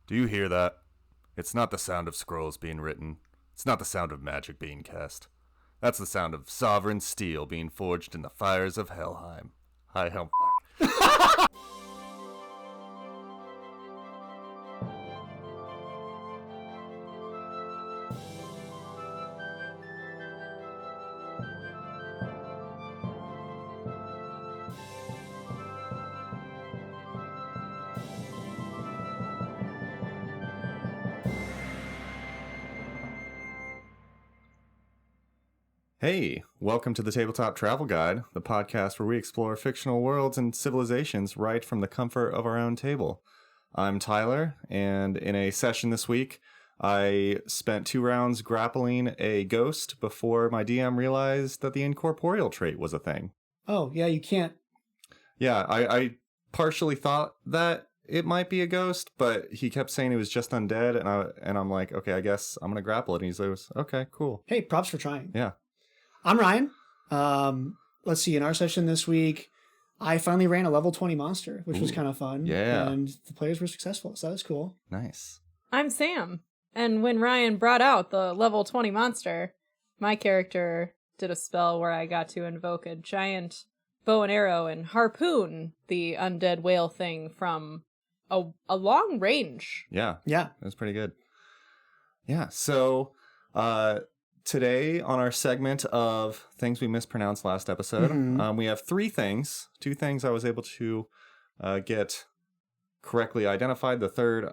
Do you hear that? It's not the sound of scrolls being written. It's not the sound of magic being cast. That's the sound of sovereign steel being forged in the fires of Helheim. Hi, Helm. Hey, welcome to the Tabletop Travel Guide, the podcast where we explore fictional worlds and civilizations right from the comfort of our own table. I'm Tyler, and in a session this week, I spent 2 rounds grappling a ghost before my DM realized that the incorporeal trait was a thing. Oh, yeah, you can't. Yeah, I partially thought that it might be a ghost, but he kept saying it was just undead, and I'm like, okay, I guess I'm going to grapple it. And he's like, okay, cool. Hey, props for trying. Yeah. I'm Ryan. Let's see, in our session this week, I finally ran a level 20 monster, which was kind of fun. Yeah. And the players were successful, so that was cool. Nice. I'm Sam, and when Ryan brought out the level 20 monster, my character did a spell where I got to invoke a giant bow and arrow and harpoon the undead whale thing from a long range. Yeah. Yeah. That was pretty good. Yeah, so today on our segment of things we mispronounced last episode, we have 3 things. 2 things I was able to get correctly identified. The third,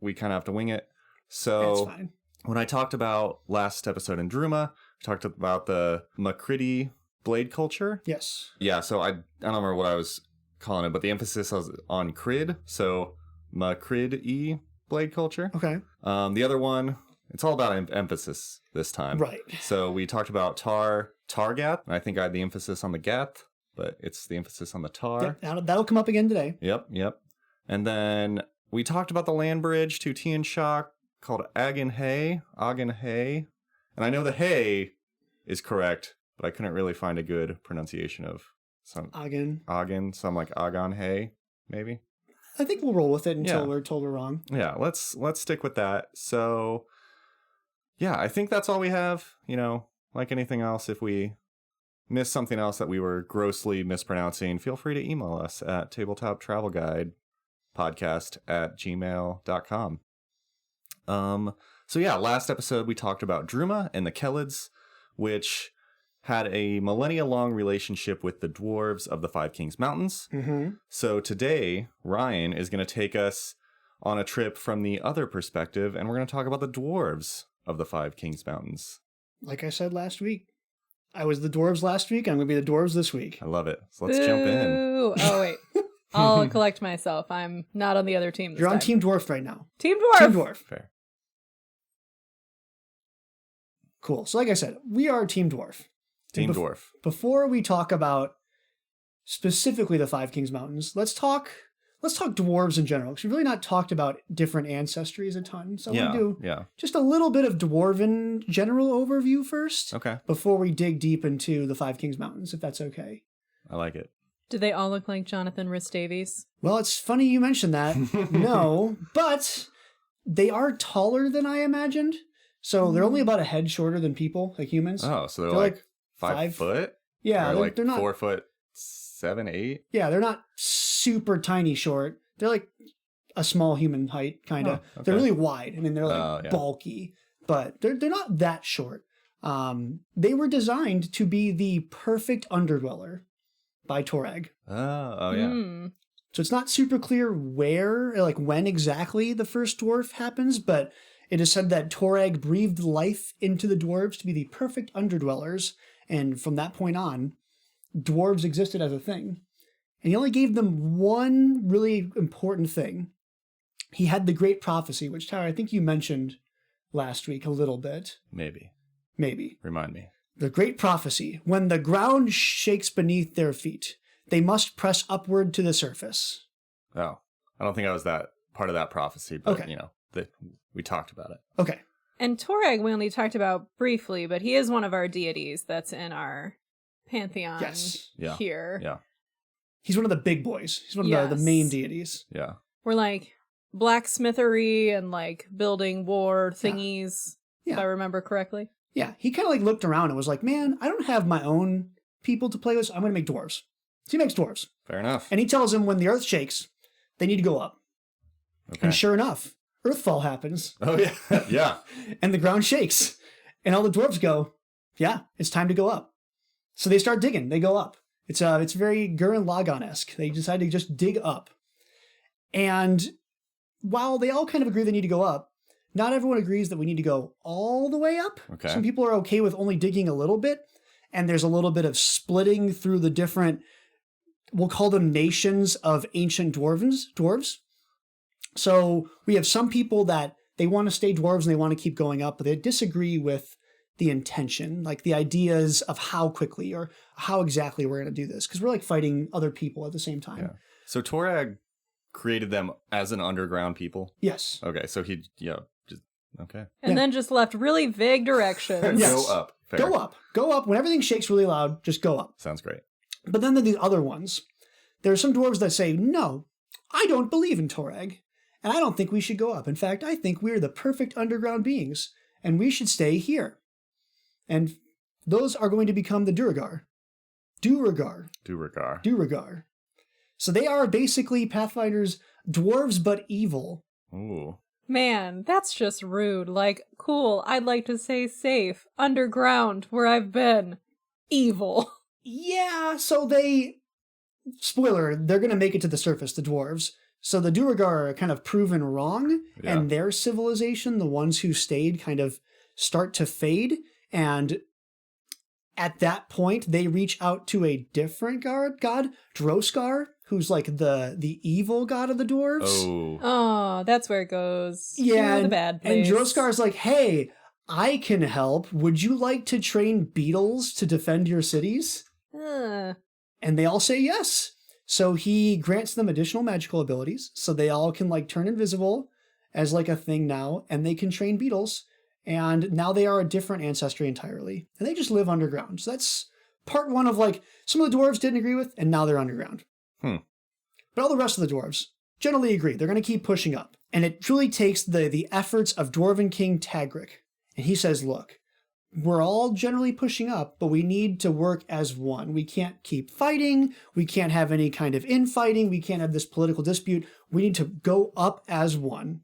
we kind of have to wing it. So That's fine. When I talked about last episode in Druma, we talked about the Macridi blade culture. Yes. Yeah, so I don't remember what I was calling it, but the emphasis was on crid, so Macridi blade culture. Okay. The other one, it's all about emphasis this time. Right. So we talked about Targath, and I think I had the emphasis on the Gath, but it's the emphasis on the Tar. Yep, that'll come up again today. Yep. And then we talked about the land bridge to Tian Shock called Agenhay. And I know the Hay is correct, but I couldn't really find a good pronunciation of some Agen, some like Agon Hay, maybe. I think we'll roll with it until we're told we're wrong. Yeah, let's stick with that. So yeah, I think that's all we have. You know, like anything else, if we miss something else that we were grossly mispronouncing, feel free to email us at tabletoptravelguidepodcast@gmail.com. So yeah, last episode we talked about Druma and the Kelids, which had a millennia-long relationship with the dwarves of the Five Kings Mountains. Mm-hmm. So today, Ryan is going to take us on a trip from the other perspective, and we're going to talk about the dwarves of the Five Kings Mountains. Like I said last week, I was the dwarves last week. I'm going to be the dwarves this week. I love it. So let's jump in. Oh, wait. I'll collect myself. I'm not on the other team this You're on time. Team Dwarf right now. Team Dwarf! Team Dwarf. Fair. Cool. So like I said, we are Team Dwarf. Team Dwarf. Before we talk about specifically the Five Kings Mountains, let's talk dwarves in general, because we've really not talked about different ancestries a ton. So I'm going to do just a little bit of Dwarven general overview first. Okay. Before we dig deep into the Five Kings Mountains, if that's okay. I like it. Do they all look like Jonathan Rhys-Davies? Well, it's funny you mentioned that. No, but they are taller than I imagined. So they're only about a head shorter than people, like humans. Oh, so they're like 5 foot? Yeah, they're not 4 4'7", 8". Yeah, they're not super tiny short. They're like a small human height, kind of. Oh, okay. They're really wide. I mean, they're like bulky, but they're not that short. They were designed to be the perfect underdweller by Torag. Oh yeah. So it's not super clear where, like when exactly the first dwarf happens, but it is said that Torag breathed life into the dwarves to be the perfect underdwellers, and from that point on, dwarves existed as a thing. And he only gave them one really important thing. He had the Great Prophecy, which, Tyler, I think you mentioned last week a little bit. Maybe. Remind me. The Great Prophecy. When the ground shakes beneath their feet, they must press upward to the surface. Oh, I don't think I was that part of that prophecy, but okay. We talked about it. Okay. And Torag we only talked about briefly, but he is one of our deities that's in our pantheon here. Yeah. He's one of the big boys. He's one of the main deities. Yeah. We're like blacksmithery and like building war thingies, Yeah. if I remember correctly. Yeah, he kind of like looked around and was like, man, I don't have my own people to play with, so I'm going to make dwarves. So he makes dwarves. Fair enough. And he tells them when the earth shakes, they need to go up. Okay. And sure enough, earthfall happens. Oh, yeah. Yeah. And the ground shakes. And all the dwarves go, yeah, it's time to go up. So they start digging. They go up. It's very Gurren Lagann-esque. They decide to just dig up. And while they all kind of agree they need to go up, not everyone agrees that we need to go all the way up. Okay. Some people are okay with only digging a little bit. And there's a little bit of splitting through the different, we'll call them nations of ancient dwarves. So we have some people that they want to stay dwarves and they want to keep going up, but they disagree with the intention, like the ideas of how quickly or how exactly we're going to do this. Because we're like fighting other people at the same time. Yeah. So Torag created them as an underground people? Yes. Okay, so he, okay. And then just left really vague directions. Yes. Go up. Fair. Go up. Go up. When everything shakes really loud, just go up. Sounds great. But then there are these other ones. There are some dwarves that say, no, I don't believe in Torag. And I don't think we should go up. In fact, I think we're the perfect underground beings. And we should stay here. And those are going to become the Duergar. Duergar. So they are basically Pathfinder's dwarves but evil. Ooh. Man, that's just rude. Like, cool, I'd like to say safe. Underground, where I've been. Evil. Yeah, so spoiler, they're going to make it to the surface, the dwarves. So the Duergar are kind of proven wrong, and their civilization, the ones who stayed, kind of start to fade. And at that point, they reach out to a different god, Droskar, who's like the evil god of the dwarves. Oh, that's where it goes. Yeah, To the bad place. and Droskar's like, hey, I can help. Would you like to train beetles to defend your cities? And they all say yes. So he grants them additional magical abilities, so they all can like turn invisible as like a thing now, and they can train beetles. And now they are a different ancestry entirely. And they just live underground. So that's part one of like some of the dwarves didn't agree with, and now they're underground. But all the rest of the dwarves generally agree. They're going to keep pushing up. And it truly takes the efforts of Dwarven King Tagric. And he says, look, we're all generally pushing up, but we need to work as one. We can't keep fighting. We can't have any kind of infighting. We can't have this political dispute. We need to go up as one.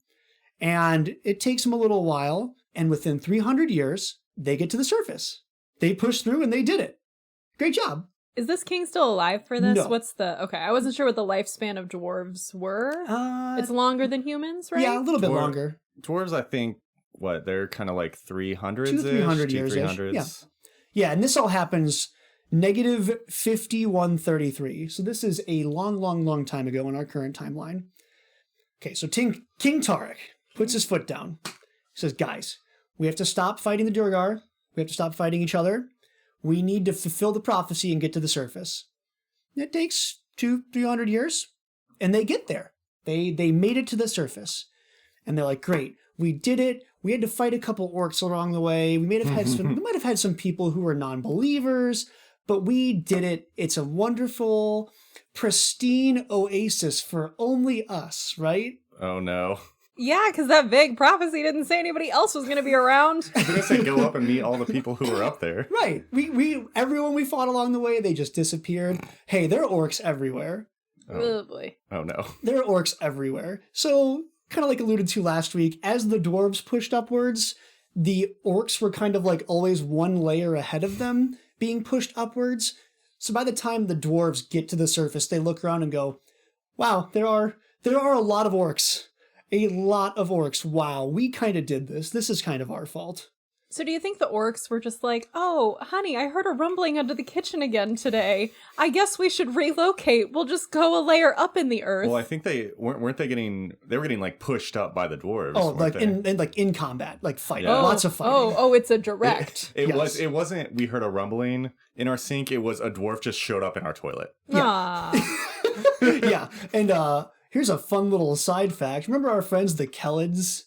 And it takes them a little while. And within 300 years, they get to the surface. They pushed through and they did it. Great job. Is this king still alive for this? No. Okay, I wasn't sure what the lifespan of dwarves were. It's longer than humans, right? Yeah, a little bit longer. Dwarves, I think, they're kind of like 300s-ish? 300 years. 300s. Yeah, and this all happens negative 5133. So this is a long time ago in our current timeline. Okay, so King Tarek puts his foot down. He says, guys, we have to stop fighting the Duergar. We have to stop fighting each other. We need to fulfill the prophecy and get to the surface. It takes 200-300 years, and they get there. They made it to the surface. And they're like, great, we did it. We had to fight a couple orcs along the way. We might have had some people who were non-believers, but we did it. It's a wonderful, pristine oasis for only us, right? Oh, no. Yeah, because that vague prophecy didn't say anybody else was going to be around. I was going to say go up and meet all the people who were up there. Right. Everyone we fought along the way, they just disappeared. Hey, there are orcs everywhere. Oh boy. Oh, no. There are orcs everywhere. So, kind of like alluded to last week, as the dwarves pushed upwards, the orcs were kind of like always one layer ahead of them, being pushed upwards. So by the time the dwarves get to the surface, they look around and go, wow, there are a lot of orcs. A lot of orcs. Wow, we kind of did this. This is kind of our fault. So do you think the orcs were just like, oh, honey, I heard a rumbling under the kitchen again today. I guess we should relocate. We'll just go a layer up in the earth. Well, I think they were getting like pushed up by the dwarves. Oh, like in combat, like fighting. Lots of fighting. Oh, it's a direct. It wasn't we heard a rumbling in our sink. It was a dwarf just showed up in our toilet. Yeah. Yeah. And here's a fun little side fact. Remember our friends, the Kelids?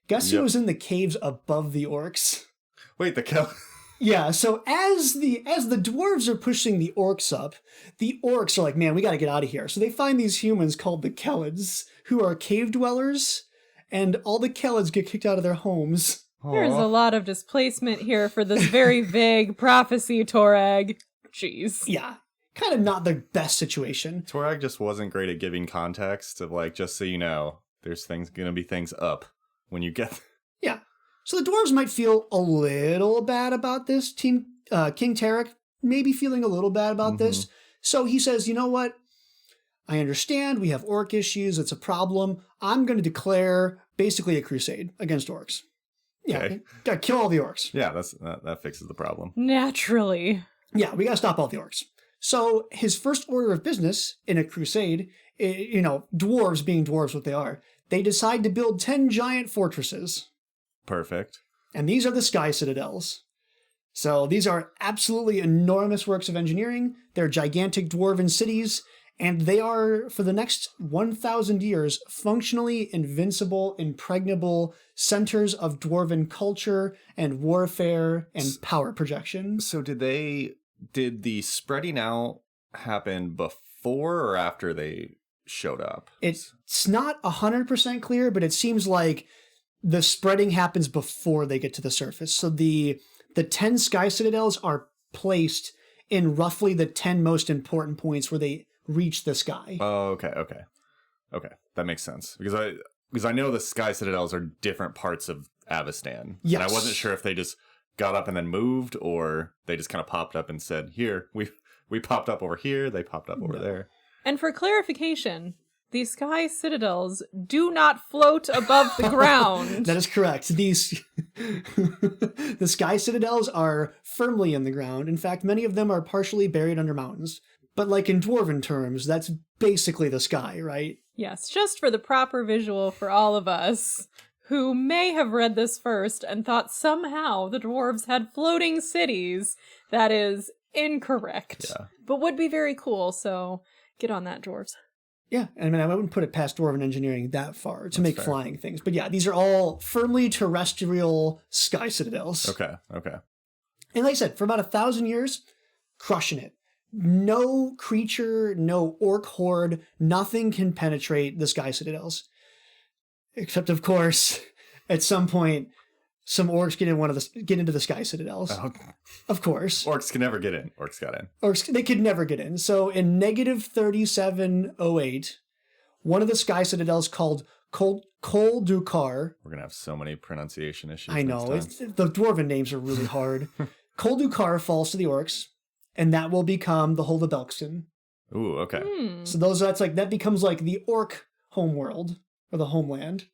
Guess who was in the caves above the orcs? Wait, the Yeah, so as the dwarves are pushing the orcs up, the orcs are like, man, we got to get out of here. So they find these humans called the Kellids, who are cave dwellers, and all the Kellids get kicked out of their homes. There's a lot of displacement here for this very vague prophecy, Torag. Jeez. Yeah, kind of not the best situation. Torag just wasn't great at giving context of like, just so you know, there's gonna be things up when you get. Yeah. So the dwarves might feel a little bad about this. King Tarek maybe feeling a little bad about this. So he says, you know what? I understand we have orc issues. It's a problem. I'm going to declare basically a crusade against orcs. Yeah, Okay. gotta kill all the orcs. Yeah, that fixes the problem. Naturally. Yeah, we gotta stop all the orcs. So his first order of business in a crusade, dwarves being dwarves what they are, they decide to build 10 giant fortresses. Perfect. And these are the Sky Citadels. So these are absolutely enormous works of engineering. They're gigantic dwarven cities, and they are, for the next 1,000 years, functionally invincible, impregnable centers of dwarven culture and warfare and power projection. So did the spreading out happen before or after they showed up? It's not 100% clear, but it seems like the spreading happens before they get to the surface. So the 10 Sky Citadels are placed in roughly the 10 most important points where they reach the sky. Oh, okay. That makes sense. Because I know the Sky Citadels are different parts of Avestan. Yes. And I wasn't sure if they just got up and then moved, or they just kind of popped up and said, here, we popped up over here, they popped up over there. And for clarification, these Sky Citadels do not float above the ground. That is correct. The Sky Citadels are firmly in the ground. In fact, many of them are partially buried under mountains. But like in Dwarven terms, that's basically the sky, right? Yes, just for the proper visual for all of us who may have read this first and thought somehow the dwarves had floating cities. That is incorrect. Yeah. But would be very cool, so get on that, dwarves. Yeah, I mean, I wouldn't put it past Dwarven engineering that far to make fair. flying things. But yeah, these are all firmly terrestrial Sky Citadels. Okay. And like I said, for about 1,000 years, crushing it. No creature, no orc horde, nothing can penetrate the Sky Citadels. Except, of course, at some point, some orcs get into the Sky Citadels. Oh. Of course. Orcs can never get in. Orcs got in. Orcs, they could never get in. So in negative 3708, one of the Sky Citadels called Kol Dukar. We're going to have so many pronunciation issues. I know. next time. The Dwarven names are really hard. Kol Dukar falls to the orcs, and that will become the Hold of Belkston. Ooh, okay. So that becomes like the orc homeworld, or the homeland.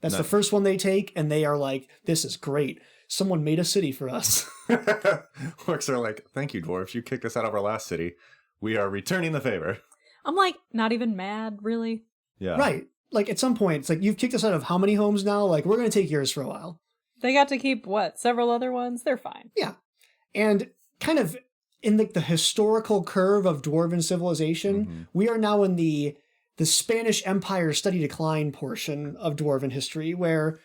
That's the first one they take, and they are like, this is great. Someone made a city for us. Orcs are like, thank you, dwarves. You kicked us out of our last city. We are returning the favor. I'm like, not even mad, really. Yeah. Right. Like, at some point, it's like, you've kicked us out of how many homes now? Like, we're going to take yours for a while. They got to keep, several other ones? They're fine. Yeah. And kind of in the historical curve of Dwarven civilization, we are now in the Spanish Empire study decline portion of Dwarven history, where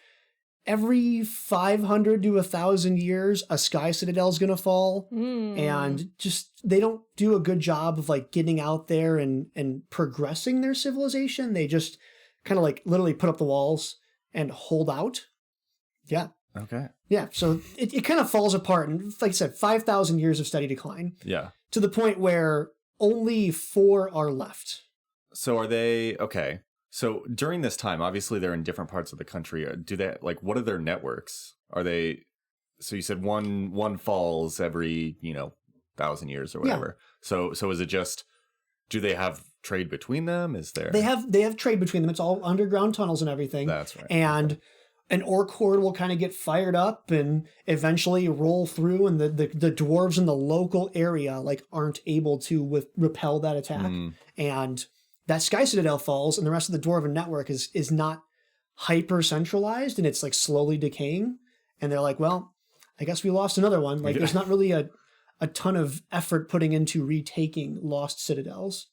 every 500 to 1,000 years, a Sky Citadel is going to fall. And just, they don't do a good job of like getting out there and progressing their civilization. They just kind of like literally put up the walls and hold out. Yeah. Okay. Yeah. So it kind of falls apart. And like I said, 5,000 years of steady decline. Yeah. To the point where only 4 are left. So are they, okay. So during this time, obviously they're in different parts of the country. Do they, like, what are their networks? Are they, so you said one falls every, 1,000 years or whatever. Yeah. So is it just, do they have trade between them? Is there? They have trade between them. It's all underground tunnels and everything. That's right. And an orc horde will kind of get fired up and eventually roll through, and the dwarves in the local area like aren't able to repel that attack. And that Sky Citadel falls, and the rest of the Dwarven network is not hyper centralized, and it's like slowly decaying. And they're like, well, I guess we lost another one. Like, there's not really a ton of effort putting into retaking lost citadels.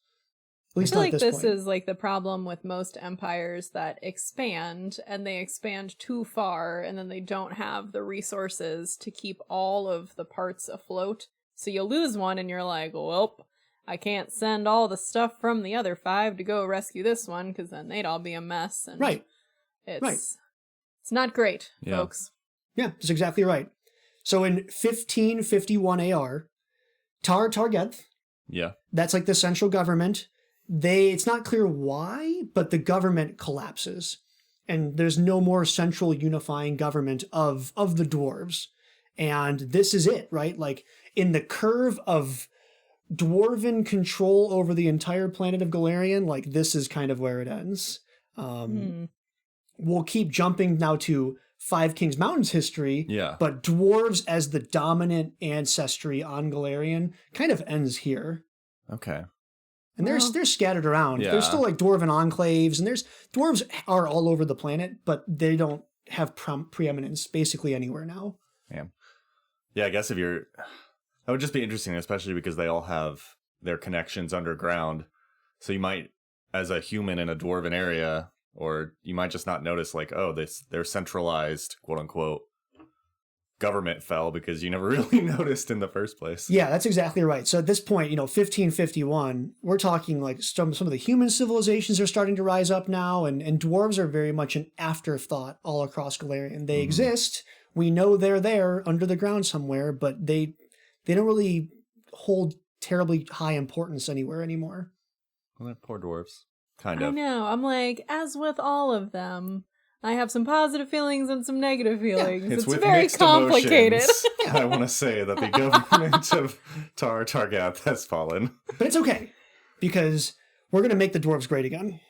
At least I feel not like at this point. is like the problem with most empires that expand, and they expand too far, and then they don't have the resources to keep all of the parts afloat. So you lose one, and you're like, well, I can't send all the stuff from the other 5 to go rescue this one, because then they'd all be a mess. And Right. It's not great, folks. Yeah, that's exactly right. So in 1551 AR, Targeth, that's like the central government. It's not clear why, but the government collapses. And there's no more central unifying government of the dwarves. And this is it, right? Like in the curve of dwarven control over the entire planet of Golarion, like this is kind of where it ends. We'll keep jumping now to Five Kings Mountains history, but dwarves as the dominant ancestry on Golarion kind of ends here. Okay. And they're scattered around. There's still like dwarven enclaves, and dwarves are all over the planet, but they don't have preeminence basically anywhere now. Yeah, I guess that would just be interesting, especially because they all have their connections underground. So you might, as a human in a dwarven area, or you might just not notice, like, oh, their centralized, quote unquote, government fell because you never really noticed in the first place. Yeah, that's exactly right. So at this point, 1551, we're talking like some of the human civilizations are starting to rise up now, and dwarves are very much an afterthought all across Golarion. They exist. We know they're there under the ground somewhere, but they don't really hold terribly high importance anywhere anymore. Well, they're poor dwarves. Kind of. I know. I'm like, as with all of them, I have some positive feelings and some negative feelings. It's with very mixed complicated. Emotions. I want to say that the government of Targath has fallen. But it's okay, because we're going to make the dwarves great again.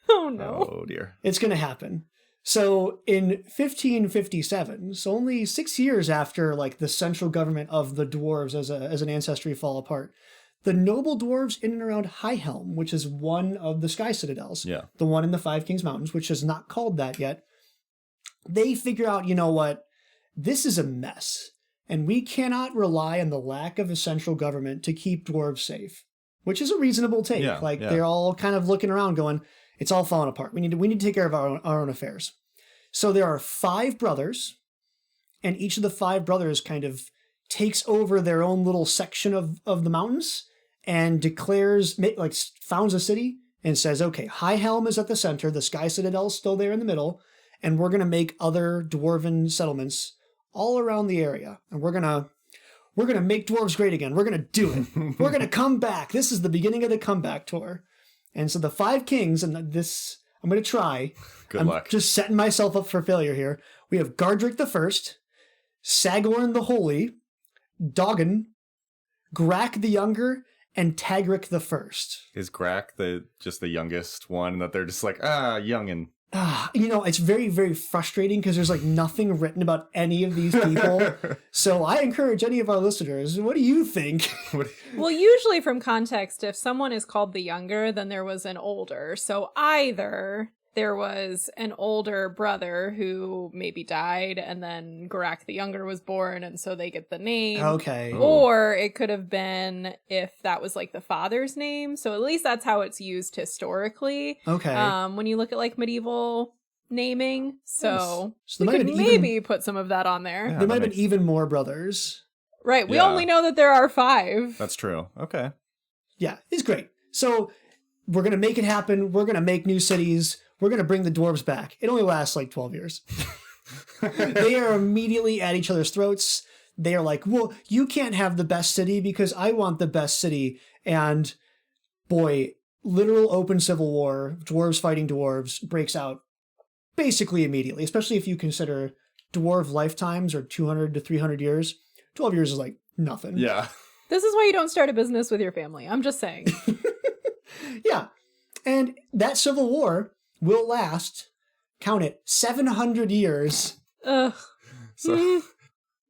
Oh, no. Oh, dear. It's going to happen. So in 1557, so only 6 years after like the central government of the dwarves as an ancestry fall apart, the noble dwarves in and around High Helm, which is one of the Sky Citadels, the one in the Five Kings Mountains, which is not called that yet, they figure out, you know what, this is a mess, and we cannot rely on the lack of a central government to keep dwarves safe, which is a reasonable take. They're all kind of looking around going, it's all falling apart. We need to take care of our own affairs. So there are 5 brothers, and each of the 5 brothers kind of takes over their own little section of the mountains and declares, like, founds a city and says, okay, High Helm is at the center, the Sky Citadel is still there in the middle, and we're going to make other dwarven settlements all around the area. And we're going to make dwarves great again. We're going to do it. We're going to come back. This is the beginning of the comeback tour. And so the 5 kings, and this, I'm going to try. Good luck. Just setting myself up for failure here. We have Gardrick the First, Sagorn the Holy, Doggen, Grak the Younger, and Tagric the First. Is Grak just the youngest one that they're just like, youngin'? It's very, very frustrating because there's like nothing written about any of these people. So I encourage any of our listeners, what do you think? Well, usually from context, if someone is called the younger, then there was an older. So either there was an older brother who maybe died, and then Garak the younger was born, and so they get the name. Okay. Or it could have been if that was like the father's name. So at least that's how it's used historically. Okay. When you look at like medieval naming. So there we might could have maybe put some of that on there. Yeah, there might have been even more brothers. Right. We only know that there are 5. That's true. Okay. Yeah, it's great. So we're going to make it happen. We're going to make new cities. We're going to bring the dwarves back. It only lasts like 12 years. They are immediately at each other's throats. They are like, well, you can't have the best city because I want the best city. And boy, literal open civil war, dwarves fighting dwarves, breaks out basically immediately, especially if you consider dwarf lifetimes are 200 to 300 years. 12 years is like nothing. Yeah. This is why you don't start a business with your family. I'm just saying. Yeah. And that civil war will last, count it, 700 years. Ugh. So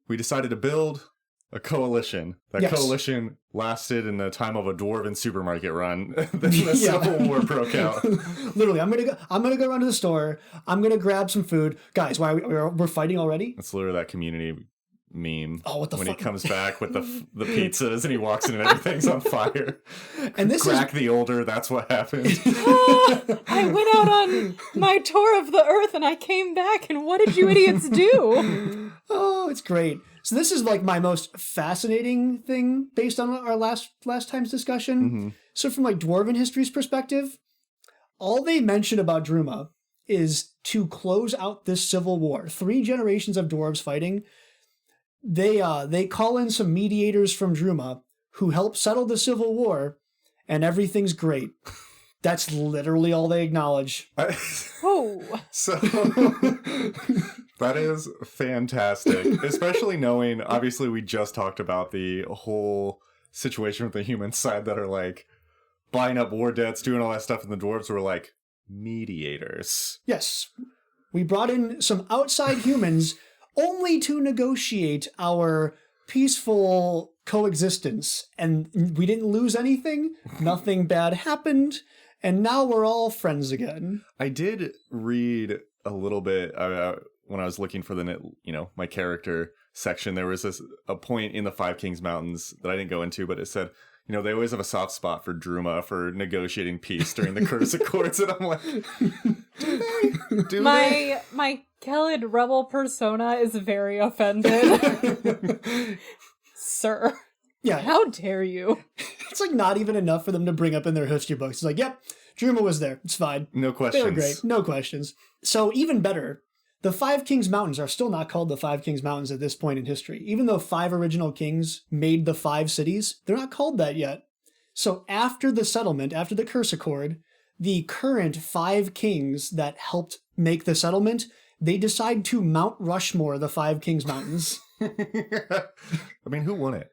we decided to build a coalition. That coalition lasted in the time of a dwarven supermarket run. Then the Civil War broke out. Literally, I'm gonna go run to the store. I'm gonna grab some food. Guys, why we're fighting already? It's literally that community meme. Oh, what the when fuck? he comes back with the pizzas and he walks in and everything's on fire. And this Crack the older, that's what happened. I went out on my tour of the earth and I came back, and what did you idiots do? Oh, it's great. So this is like my most fascinating thing based on our last time's discussion. Mm-hmm. So from like Dwarven history's perspective, all they mention about Druma is to close out this civil war. 3 generations of dwarves fighting. They call in some mediators from Druma who help settle the civil war, and everything's great. That's literally all they acknowledge. Oh. So that is fantastic, especially knowing, obviously we just talked about the whole situation with the human side that are like buying up war debts, doing all that stuff, and the dwarves were like mediators. Yes. We brought in some outside humans only to negotiate our peaceful coexistence, and we didn't lose anything. Nothing bad happened. And now we're all friends again. I did read a little bit when I was looking for my character section. There was a point in the Five Kings Mountains that I didn't go into, but it said, they always have a soft spot for Druma for negotiating peace during the Curse Accords. And I'm like, do they? My Kelid rebel persona is very offended. Sir. Yeah. How dare you? It's like not even enough for them to bring up in their history books. It's like, yep, Druma was there. It's fine. No questions. They were great. No questions. So even better, the Five Kings Mountains are still not called the Five Kings Mountains at this point in history. Even though 5 original kings made the 5 cities, they're not called that yet. So after the settlement, after the Curse Accord, the current 5 kings that helped make the settlement, they decide to Mount Rushmore the Five Kings Mountains. I mean, who won it?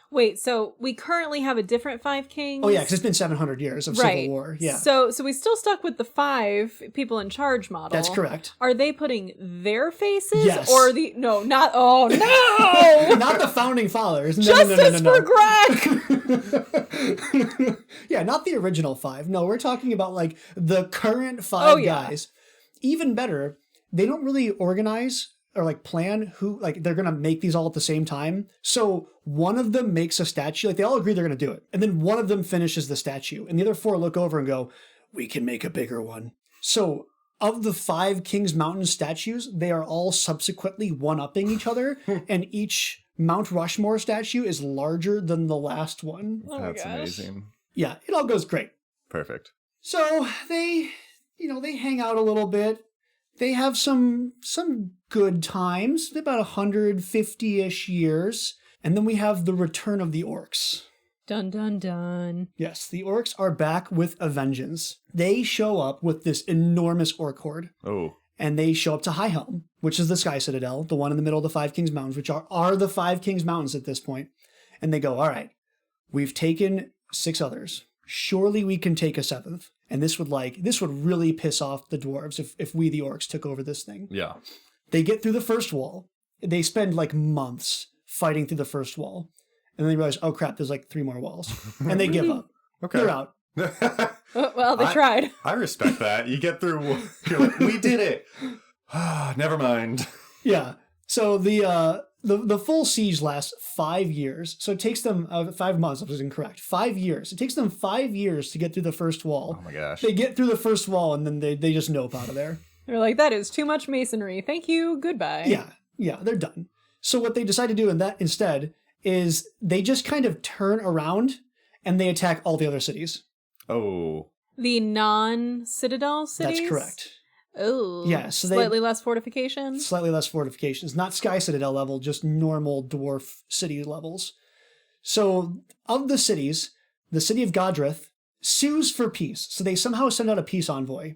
Wait, so we currently have a different 5 kings? Oh yeah, because it's been 700 years of civil war. Yeah. So we still stuck with the 5 people in charge model. That's correct. Are they putting their faces? Yes. Or not Not the founding fathers. No, Justice no. for Greg! Yeah, not the original 5. No, we're talking about like the current 5 guys. Even better, they don't really organize or like plan who, like they're going to make these all at the same time. So one of them makes a statue, like they all agree they're going to do it. And then one of them finishes the statue and the other 4 look over and go, we can make a bigger one. So of the 5 Kings Mountain statues, they are all subsequently one-upping each other. And each Mount Rushmore statue is larger than the last one. Oh my That's gosh. amazing. Yeah, it all goes great. Perfect. So they hang out a little bit. They have some good times, about 150-ish years. And then we have the return of the orcs. Dun dun dun. Yes, the orcs are back with a vengeance. They show up with this enormous orc horde. Oh. And they show up to High Helm, which is the Sky Citadel, the one in the middle of the Five Kings Mountains, which are the Five Kings Mountains at this point. And they go, all right, we've taken 6 others. Surely we can take a 7th. And this would really piss off the dwarves if we, the orcs, took over this thing. Yeah. They get through the first wall. They spend like months fighting through the first wall. And then they realize, oh crap, there's like 3 more walls. And they give up. Okay. They're out. Well, they tried. I respect that. You get through, you're like, we did it. Never mind. Yeah. So the full siege lasts 5 years. So it takes them 5 months. I was incorrect. 5 years. It takes them 5 years to get through the first wall. Oh my gosh. They get through the first wall and then they just nope out of there. They're like, that is too much masonry. Thank you. Goodbye. Yeah, they're done. So what they decide to do instead is they just kind of turn around and they attack all the other cities. Oh. The non-citadel cities? That's correct. Oh. Yeah, so slightly less fortifications? Slightly less fortifications. Not Sky Citadel level, just normal dwarf city levels. So of the cities, the city of Godrith sues for peace. So they somehow send out a peace envoy.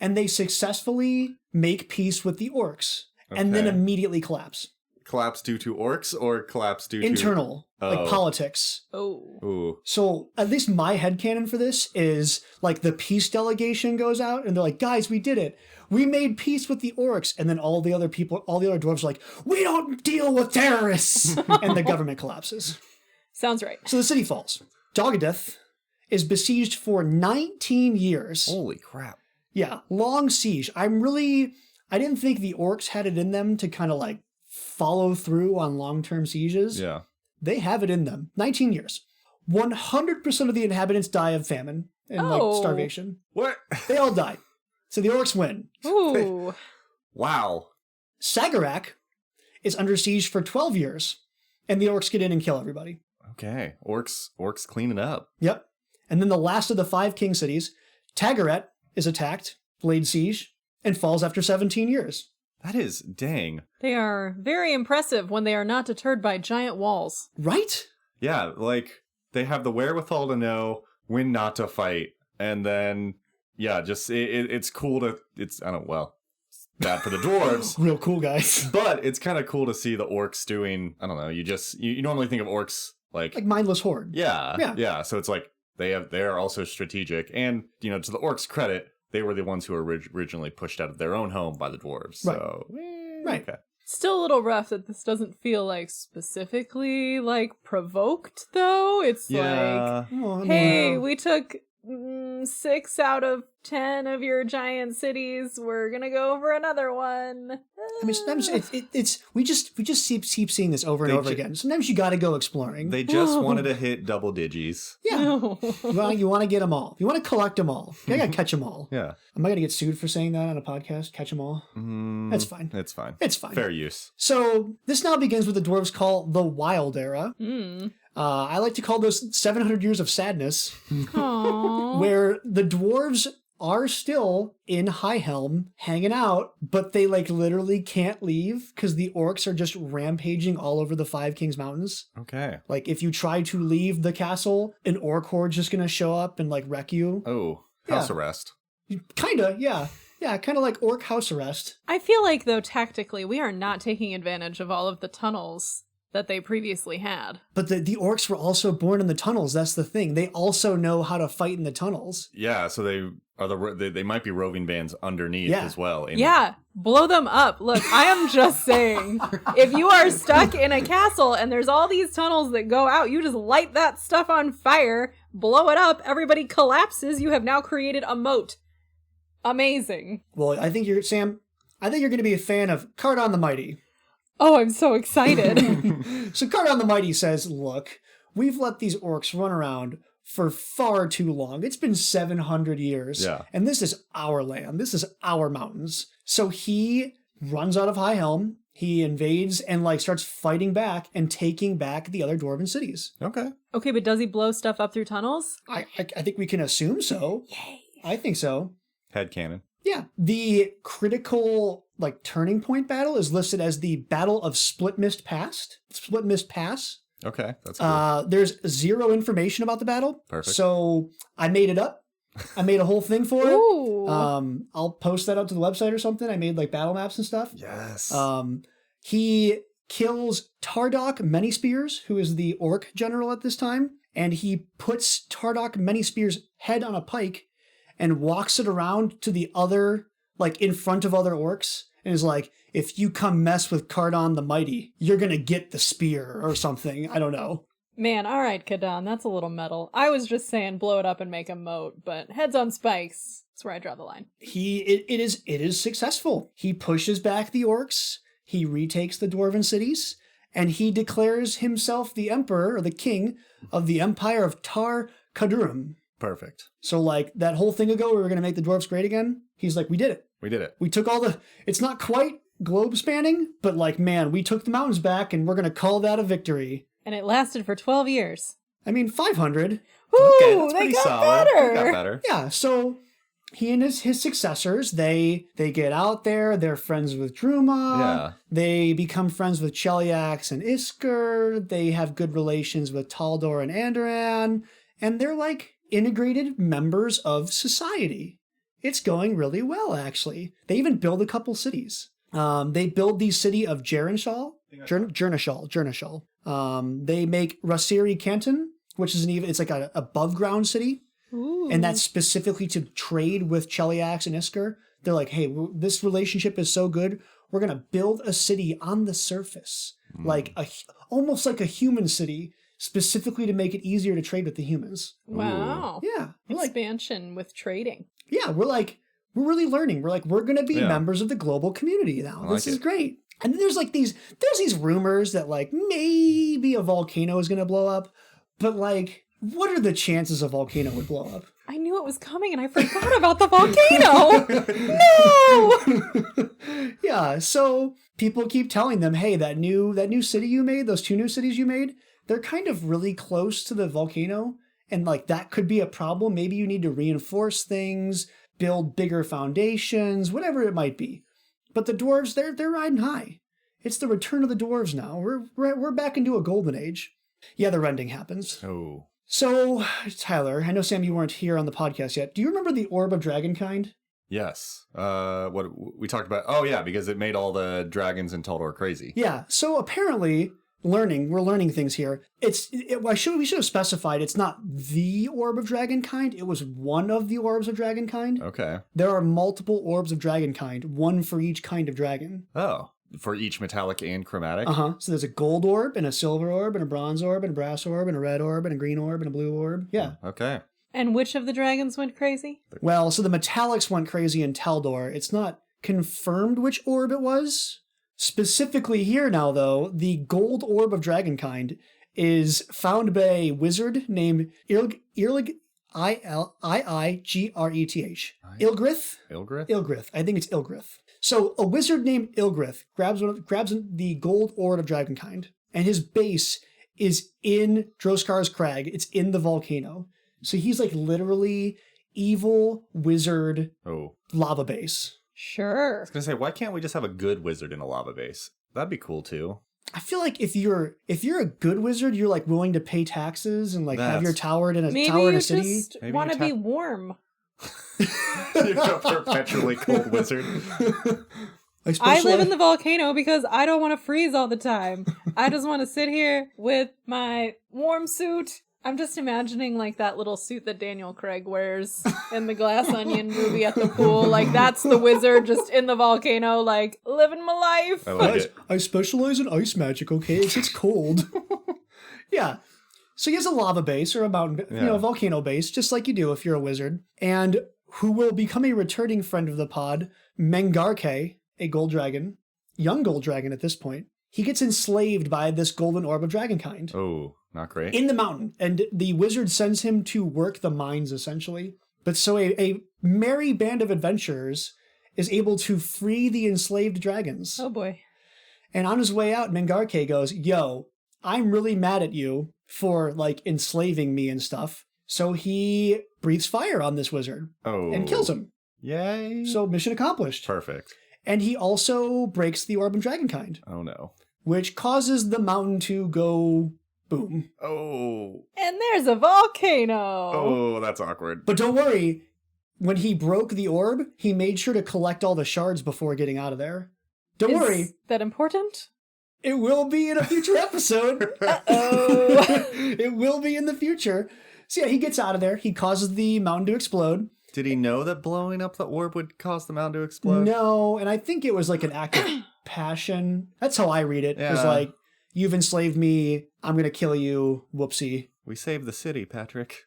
And they successfully make peace with the orcs. Okay. And then immediately collapse. Collapse due to orcs or collapse due to... Internal, like politics. Oh. Ooh. So at least my headcanon for this is like the peace delegation goes out and they're like, guys, we did it. We made peace with the orcs. And then all the other dwarves are like, we don't deal with terrorists. And the government collapses. Sounds right. So the city falls. Dogadith is besieged for 19 years. Holy crap. Yeah, long siege. I didn't think the orcs had it in them to kind of like follow through on long-term sieges, they have it in them. 19 years. 100% of the inhabitants die of famine and like starvation. What? They all die. So the orcs win. Ooh. Wow. Sagarak is under siege for 12 years, and the orcs get in and kill everybody. Okay. Orcs clean it up. Yep. And then the last of the 5 king cities, Tagaret, is attacked, laid siege, and falls after 17 years. That is dang. They are very impressive when they are not deterred by giant walls. Right? Yeah, like they have the wherewithal to know when not to fight, and then just it's cool to I don't know, well, it's bad for the dwarves. Real cool guys. But it's kind of cool to see the orcs doing, I don't know, you normally think of orcs like mindless horde. Yeah. So it's like they're also strategic, and to the orcs' credit, they were the ones who were originally pushed out of their own home by the dwarves. Right. So Right. Okay. Still a little rough that this doesn't feel like specifically like provoked though. It's like, hey, we took 6 out of 10 of your giant cities. We're gonna go over another one. I mean, sometimes we just keep seeing this over and over again. Sometimes you got to go exploring. They just wanted to hit double digis. Yeah, you want to get them all. You want to collect them all. You got to catch them all. Yeah. Am I gonna get sued for saying that on a podcast? Catch them all. That's fine. It's fine. It's fine. Fair use. So this now begins what the dwarves call the Wild Era. I like to call those 700 years of sadness, where the dwarves are still in High Helm hanging out, but they like literally can't leave because the orcs are just rampaging all over the 5 Kings Mountains. Okay. Like if you try to leave the castle, an orc horde's just gonna show up and like wreck you. Oh, house arrest. Kinda, yeah. Yeah, kind of like orc house arrest. I feel like though tactically we are not taking advantage of all of the tunnels that they previously had. But the orcs were also born in the tunnels. That's the thing. They also know how to fight in the tunnels. Yeah, so they might be roving bands underneath as well. Blow them up. Look, I am just saying, if you are stuck in a castle and there's all these tunnels that go out, you just light that stuff on fire, blow it up, everybody collapses, you have now created a moat. Amazing. Well, I think you're going to be a fan of Cardon the Mighty. Oh, I'm so excited. So Cardon the Mighty says, look, we've let these orcs run around for far too long. It's been 700 years. Yeah. And this is our land. This is our mountains. So he runs out of High Helm. He invades and like starts fighting back and taking back the other Dwarven cities. Okay. Okay, but does he blow stuff up through tunnels? I think we can assume so. Yay. I think so. Headcanon. Yeah. The critical like turning point battle is listed as the Battle of Split Mist Pass. Okay, that's cool. There's 0 information about the battle. Perfect. So I made it up. I made a whole thing for it. Ooh. I'll post that up to the website or something. I made like battle maps and stuff. Yes. He kills Tardok Manyspears, who is the orc general at this time, and he puts Tardok Manyspears' head on a pike and walks it around to the other, like in front of other orcs, and is like, if you come mess with Cardon the Mighty, you're gonna get the spear or something. I don't know. Man, all right, Kadon, that's a little metal. I was just saying blow it up and make a moat, but heads on spikes, that's where I draw the line. It is successful. He pushes back the orcs, he retakes the Dwarven cities, and he declares himself the emperor, or the king, of the Empire of Tar Kadurum. Perfect. So like that whole thing ago, we were going to make the dwarves great again. He's like, we did it. We did it. We took it's not quite globe spanning, but like, man, we took the mountains back and we're going to call that a victory. And it lasted for 12 years. I mean, 500. Ooh, Okay, that's they pretty got solid. better. They got better. Yeah, so he and his successors, they get out there, they're friends with Druma. Yeah. They become friends with Cheliax and Isker. They have good relations with Taldor and Andoran. And they're like integrated members of society. It's going really well, actually. They even build a couple cities. They build the city of Jernashal. They make Rasiri Canton, which is it's like an above ground city. Ooh. And that's specifically to trade with Cheliax and Isker. They're like, hey, this relationship is so good, we're going to build a city on the surface, like almost like a human city, specifically to make it easier to trade with the humans. Wow. Yeah. Expansion with trading. Yeah, we're really learning. We're going to be members of the global community now. This is great. And then there's these rumors that like maybe a volcano is going to blow up, but like, what are the chances a volcano would blow up? I knew it was coming and I forgot about the volcano. No! Yeah, so people keep telling them, hey, that new city you made, those 2 new cities you made, they're kind of really close to the volcano. And like that could be a problem. Maybe you need to reinforce things, build bigger foundations, whatever it might be. But the dwarves, they're riding high. It's the return of the dwarves now. We're back into a golden age. Yeah, the rending happens. Oh. So, Tyler, I know, Sam, you weren't here on the podcast yet. Do you remember the Orb of Dragonkind? Yes. What we talked about? Oh, yeah, because it made all the dragons in Taldor crazy. Yeah. So apparently, we're learning things here. We should have specified it's not the Orb of Dragonkind. It was one of the Orbs of Dragonkind. Okay. There are multiple Orbs of Dragonkind, one for each kind of dragon. Oh. For each metallic and chromatic? Uh-huh. So there's a gold orb and a silver orb and a bronze orb and a brass orb and a red orb and a green orb and a blue orb. Yeah. Okay. And which of the dragons went crazy? Well, so the metallics went crazy in Taldor. It's not confirmed which orb it was. Specifically here now, though, the gold orb of Dragonkind is found by a wizard named Ilgrith. Ilgrith? Ilgrith? Ilgrith. I think it's Ilgrith. So a wizard named Ilgrith grabs the gold orb of Dragonkind, and his base is in Droskar's Crag. It's in the volcano. So he's like literally evil wizard lava base. Sure. I was going to say, why can't we just have a good wizard in a lava base? That'd be cool, too. I feel like if you're a good wizard, you're like willing to pay taxes and like have your tower in a maybe tower in you a city. just want to be warm. You're a perpetually cold wizard. I live in the volcano because I don't want to freeze all the time. I just want to sit here with my warm suit. I'm just imagining like that little suit that Daniel Craig wears in the Glass Onion movie at the pool. Like that's the wizard just in the volcano, like living my life. I like it. I specialize in ice magic, okay? It's cold. Yeah. So he has a lava base or a mountain, volcano base, just like you do if you're a wizard. And who will become a returning friend of the pod, Mengarke, a gold dragon, young gold dragon at this point. He gets enslaved by this golden orb of Dragonkind. Oh, not great. In the mountain. And the wizard sends him to work the mines, essentially. But so a merry band of adventurers is able to free the enslaved dragons. Oh boy. And on his way out, Mengarke goes, yo, I'm really mad at you for like enslaving me and stuff. So he breathes fire on this wizard and kills him. Yay. So mission accomplished. Perfect. And he also breaks the orb of Dragonkind. Oh no. Which causes the mountain to go boom. Oh. And there's a volcano. Oh, that's awkward. But don't worry. When he broke the orb, he made sure to collect all the shards before getting out of there. Don't worry. Is that important? It will be in a future episode. Uh-oh. It will be in the future. So yeah, he gets out of there. He causes the mountain to explode. Did he know that blowing up the orb would cause the mountain to explode? No, and I think it was like an act of passion. That's how I read it. Yeah. It was like, you've enslaved me. I'm going to kill you. Whoopsie. We saved the city, Patrick.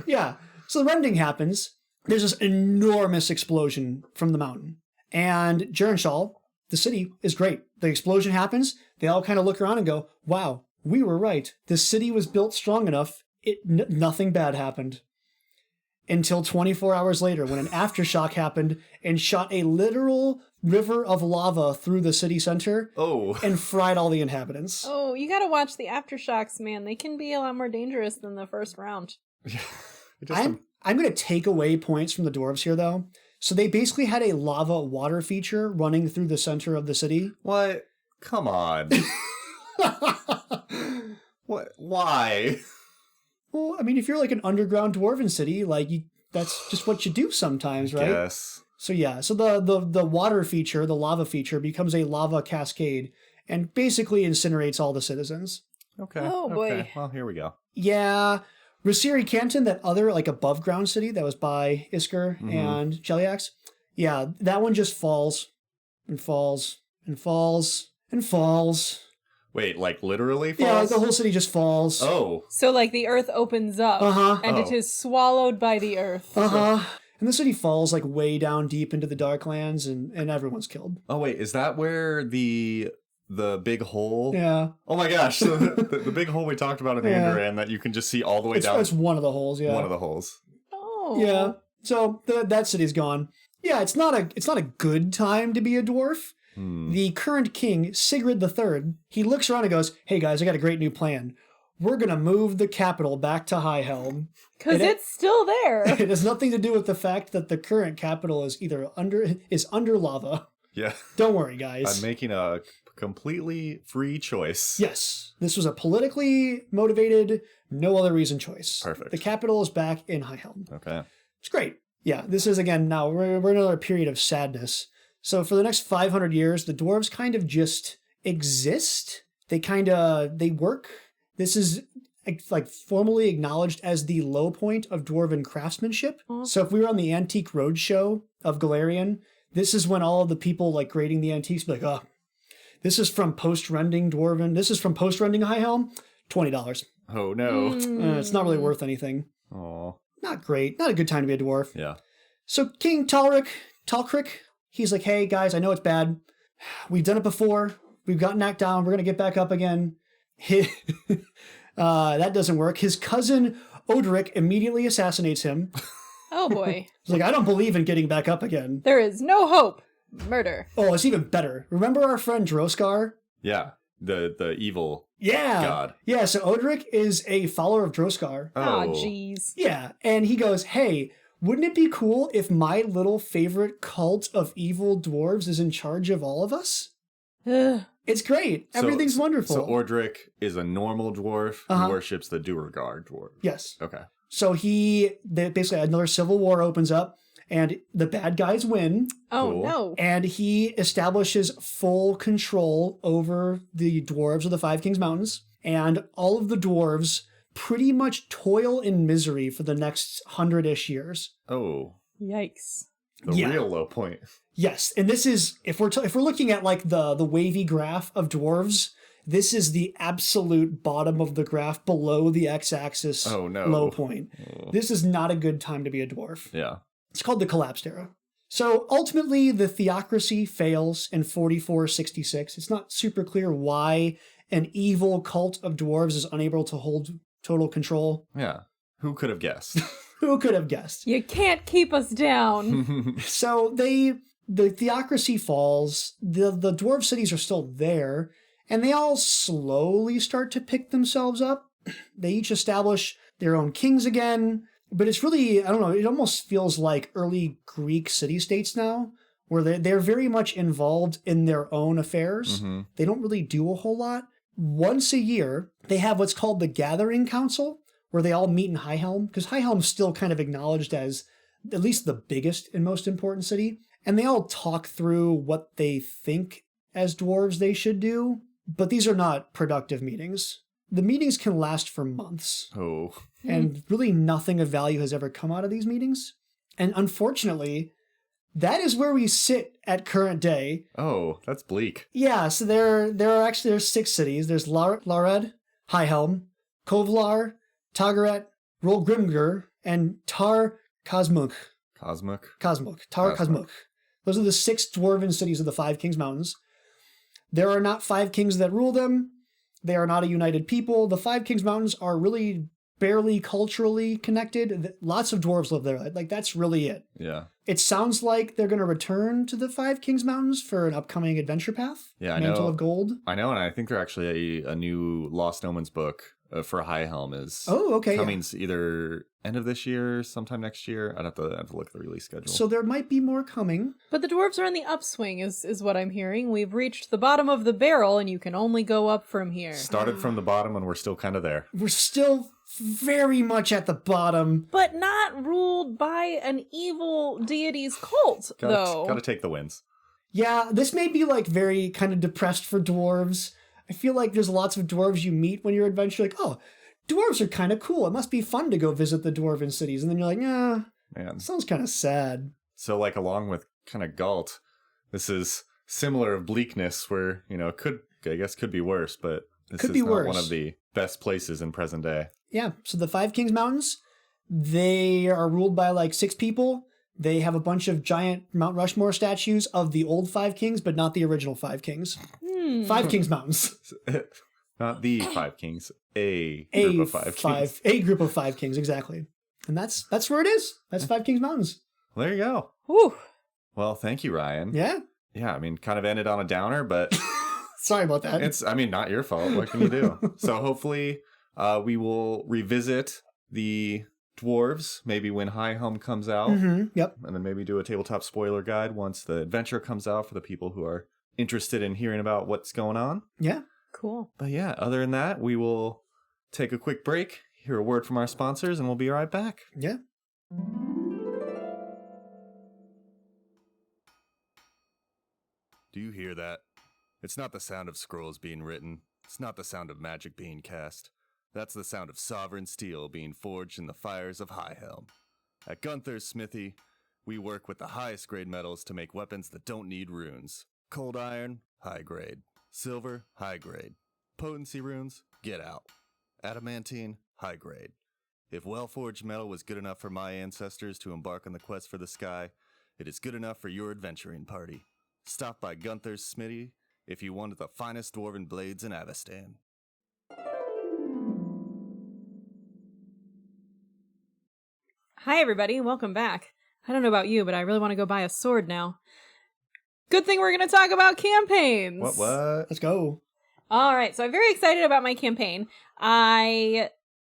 Yeah. So the rending happens. There's this enormous explosion from the mountain. And Jernshal, the city, is great. The explosion happens. They all kind of look around and go, wow, we were right. The city was built strong enough. Nothing bad happened. Until 24 hours later, when an aftershock happened and shot a literal river of lava through the city center and fried all the inhabitants. Oh, you gotta watch the aftershocks, man. They can be a lot more dangerous than the first round. I'm going to take away points from the dwarves here, though. So they basically had a lava water feature running through the center of the city. What? Come on. What? Why? Well, I mean, if you're like an underground dwarven city, like that's just what you do sometimes, right? Yes. So yeah, so the water feature, the lava feature, becomes a lava cascade and basically incinerates all the citizens. Okay. Oh, boy. Okay. Well, here we go. Yeah. Rasiri Canton, that other like above ground city that was by Isker and Jeliax, yeah, that one just falls and falls and falls and falls. Wait, like literally falls? Yeah, like the whole city just falls. Oh. So like the earth opens up and it is swallowed by the earth. Uh-huh. And the city falls like way down deep into the Darklands, and everyone's killed. Oh wait, is that where the big hole? Yeah. Oh my gosh, so the big hole we talked about in Andoran that you can just see all the way down. It's one of the holes, yeah. One of the holes. Oh. Yeah. So that city's gone. Yeah, it's not a good time to be a dwarf. The current king, Sigrid III, he looks around and goes, "Hey guys, I got a great new plan. We're gonna move the capital back to High Helm. Because it's still there." It has nothing to do with the fact that the current capital is either under lava. Yeah. Don't worry, guys. I'm making a completely free choice. Yes, this was a politically motivated, no other reason choice. Perfect. The capital is back in High Helm. Okay. It's great. Yeah, this is, again, now we're in another period of sadness. So for the next 500 years, the dwarves kind of just exist. They work. This is like formally acknowledged as the low point of dwarven craftsmanship. So if we were on the Antique Roadshow of Golarion, this is when all of the people like grading the antiques be like, "Oh, this is from post-rending Dwarven. This is from post-rending High Helm. $20. Oh no. It's not really worth anything. Oh. Not great. Not a good time to be a dwarf." Yeah. So King Talcrick, he's like, "Hey guys, I know it's bad. We've done it before. We've gotten knocked down. We're going to get back up again." That doesn't work. His cousin Odric immediately assassinates him. Oh boy. He's like, "I don't believe in getting back up again." There is no hope. Murder. Oh, it's even better. Remember our friend Droskar? Yeah. The evil Yeah. god. Yeah, so Odric is a follower of Droskar. Oh, jeez. Yeah, and he goes, "Hey, wouldn't it be cool if my little favorite cult of evil dwarves is in charge of all of us?" Ugh. It's great. Everything's wonderful. So Ordric is a normal dwarf who worships the Duergar dwarf. Yes. Okay. So basically another civil war opens up, and the bad guys win. Oh, Cool. no. And he establishes full control over the dwarves of the Five Kings Mountains. And all of the dwarves pretty much toil in misery for the next 100-ish years. Oh. Yikes. The real low point. Yes, and this is, if we're looking at like the wavy graph of dwarves, this is the absolute bottom of the graph below the x-axis low point. Oh. This is not a good time to be a dwarf. Yeah. It's called the Collapsed Era. So ultimately, the theocracy fails in 4466. It's not super clear why an evil cult of dwarves is unable to hold total control. Yeah. Who could have guessed? Who could have guessed? You can't keep us down. So the theocracy falls, the dwarf cities are still there, and they all slowly start to pick themselves up. They each establish their own kings again, but it's really, I don't know, it almost feels like early Greek city-states now, where they're very much involved in their own affairs. They don't really do a whole lot. Once a year, they have what's called the Gathering Council, where they all meet in High Helm, because High Helm's still kind of acknowledged as at least the biggest and most important city. And they all talk through what they think as dwarves they should do, but these are not productive meetings. The meetings can last for months. Oh. And really nothing of value has ever come out of these meetings. And unfortunately, that is where we sit at current day. Oh, that's bleak. Yeah, so there's 6 cities. There's Lared, High Helm, Kovlar, Tagaret, Rolgrimger, and Tar Kazmuk. Tar Kazmuk. Those are the 6 dwarven cities of the Five Kings Mountains. There are not 5 kings that rule them. They are not a united people. The Five Kings Mountains are really barely culturally connected. Lots of dwarves live there. Like, that's really it. Yeah. It sounds like they're going to return to the Five Kings Mountains for an upcoming adventure path. Yeah, I Mantle know. of Gold. I know, and I think they're actually a new Lost Omens book for High Helm is coming either end of this year, sometime next year. I'd have to look at the release schedule. So there might be more coming. But the dwarves are on the upswing, is what I'm hearing. We've reached the bottom of the barrel, and you can only go up from here. Started from the bottom, and we're still kind of there. We're still very much at the bottom. But not ruled by an evil deity's cult, though. Gotta take the wins. Yeah, this may be like very kind of depressed for dwarves. I feel like there's lots of dwarves you meet when you're adventuring, like, oh, dwarves are kind of cool. It must be fun to go visit the dwarven cities. And then you're like, Man. sounds kind of sad. So, like, along with kind of Galt, this is similar of bleakness where, could be worse, but this Could is be not worse. one of the best places in present day. Yeah, so the Five Kings Mountains, they are ruled by like 6 people. They have a bunch of giant Mount Rushmore statues of the old Five Kings, but not the original Five Kings. Five Kings Mountains. Not the Five Kings, a group of Five Kings. A group of Five Kings, exactly. And that's where it is. That's Five Kings Mountains. Well, there you go. Whew. Well, thank you, Ryan. Yeah. Yeah, I mean, kind of ended on a downer, but Sorry about that. it's, I mean, not your fault. What can you do? So hopefully we will revisit the dwarves, maybe when High Home comes out. Yep. And then maybe do a tabletop spoiler guide once the adventure comes out for the people who are interested in hearing about what's going on. Yeah. Cool. But yeah, other than that, we will take a quick break, hear a word from our sponsors, and we'll be right back. Yeah. Do you hear that? It's not the sound of scrolls being written. It's not the sound of magic being cast. That's the sound of sovereign steel being forged in the fires of High Helm. At Gunther's Smithy, we work with the highest grade metals to make weapons that don't need runes. Cold iron, high grade. Silver, high grade. Potency runes, get out. Adamantine, high grade. If well-forged metal was good enough for my ancestors to embark on the quest for the sky, it is good enough for your adventuring party. Stop by Gunther's Smithy if you wanted the finest dwarven blades in Avestan. Hi, everybody. Welcome back. I don't know about you, but I really want to go buy a sword now. Good thing we're going to talk about campaigns. What? Let's go. All right. So I'm very excited about my campaign. I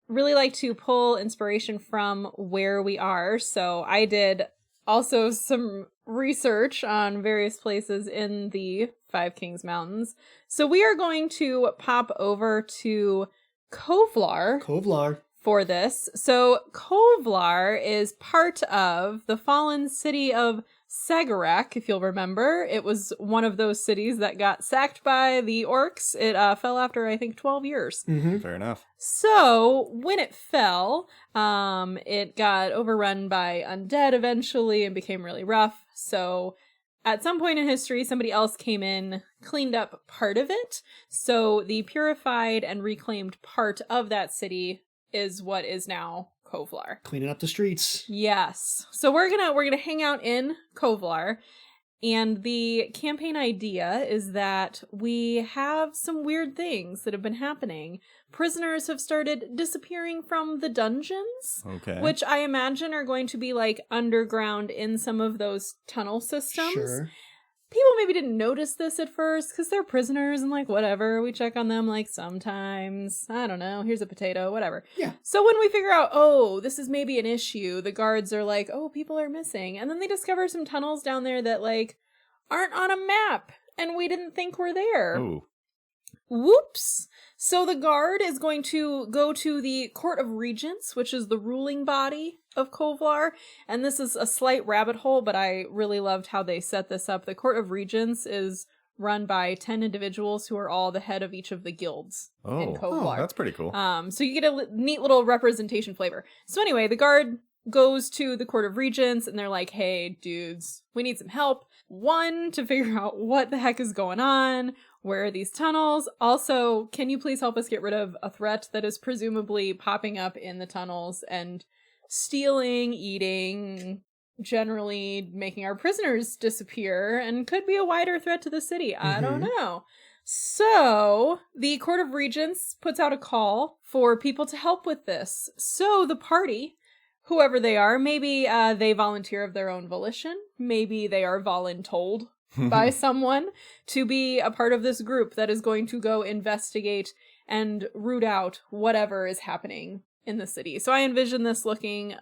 really like to pull inspiration from where we are. So I did also some research on various places in the Five Kings Mountains. So we are going to pop over to Kovlar for this. So Kovlar is part of the fallen city of Sagarak, if you'll remember. It was one of those cities that got sacked by the orcs. It fell after, I think, 12 years. Fair enough. So when it fell, it got overrun by undead eventually and became really rough. So at some point in history, somebody else came in, cleaned up part of it. So the purified and reclaimed part of that city is what is now Kovlar. Cleaning up the streets. Yes. So we're gonna hang out in Kovlar, and the campaign idea is that we have some weird things that have been happening. Prisoners have started disappearing from the dungeons, Okay. which I imagine are going to be like underground in some of those tunnel systems. Sure. People maybe didn't notice this at first because they're prisoners and like whatever. We check on them like sometimes. I don't know. Here's a potato, whatever. Yeah. So when we figure out, oh, this is maybe an issue, the guards are like, oh, people are missing. And then they discover some tunnels down there that like aren't on a map and we didn't think were there. Ooh. Whoops. So the guard is going to go to the Court of Regents, which is the ruling body of Kovlar. And this is a slight rabbit hole, but I really loved how they set this up. The Court of Regents is run by 10 individuals who are all the head of each of the guilds in Kovlar. That's pretty cool. So you get a neat little representation flavor. So anyway, the guard goes to the Court of Regents and they're like, hey, dudes, we need some help. One, to figure out what the heck is going on. Where are these tunnels? Also, can you please help us get rid of a threat that is presumably popping up in the tunnels and stealing, eating, generally making our prisoners disappear and could be a wider threat to the city? I don't know. So, the Court of Regents puts out a call for people to help with this. So, the party, whoever they are, maybe they volunteer of their own volition. Maybe they are voluntold by someone to be a part of this group that is going to go investigate and root out whatever is happening in the city. So I envision this looking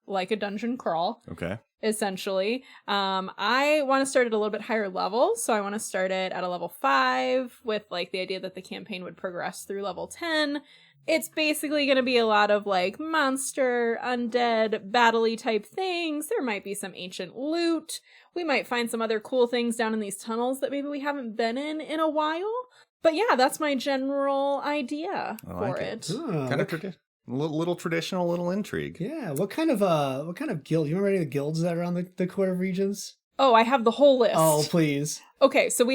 like a dungeon crawl. Okay. Essentially. I want to start at a little bit higher level. So I want to start it at a level 5 with like the idea that the campaign would progress through level 10. It's basically going to be a lot of like monster, undead, battle-y type things. There might be some ancient loot. We might find some other cool things down in these tunnels that maybe we haven't been in a while. But yeah, that's my general idea for it. Kind of little traditional, little intrigue. Yeah. What kind of guild? You remember any of the guilds that are on the Court of Regents? Oh, I have the whole list. Oh, please. Okay, so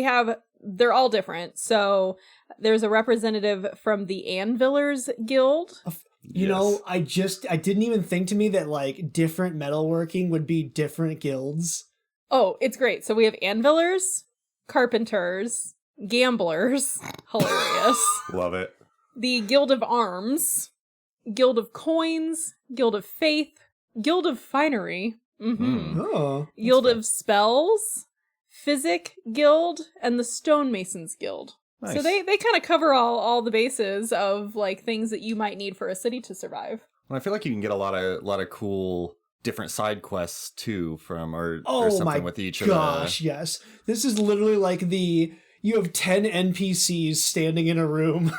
they're all different. So there's a representative from the Anvilers Guild. You know, I didn't even think to me that like different metalworking would be different guilds. Oh, it's great. So we have anvilers, carpenters, gamblers. Hilarious. Love it. The Guild of Arms, Guild of Coins, Guild of Faith, Guild of Finery, Oh. Guild of Spells, Physic Guild, and the Stonemasons Guild. Nice. So they kind of cover all the bases of like things that you might need for a city to survive. Well, I feel like you can get a lot of cool different side quests too from or Oh something my with each gosh, yes. This is literally like you have 10 NPCs standing in a room.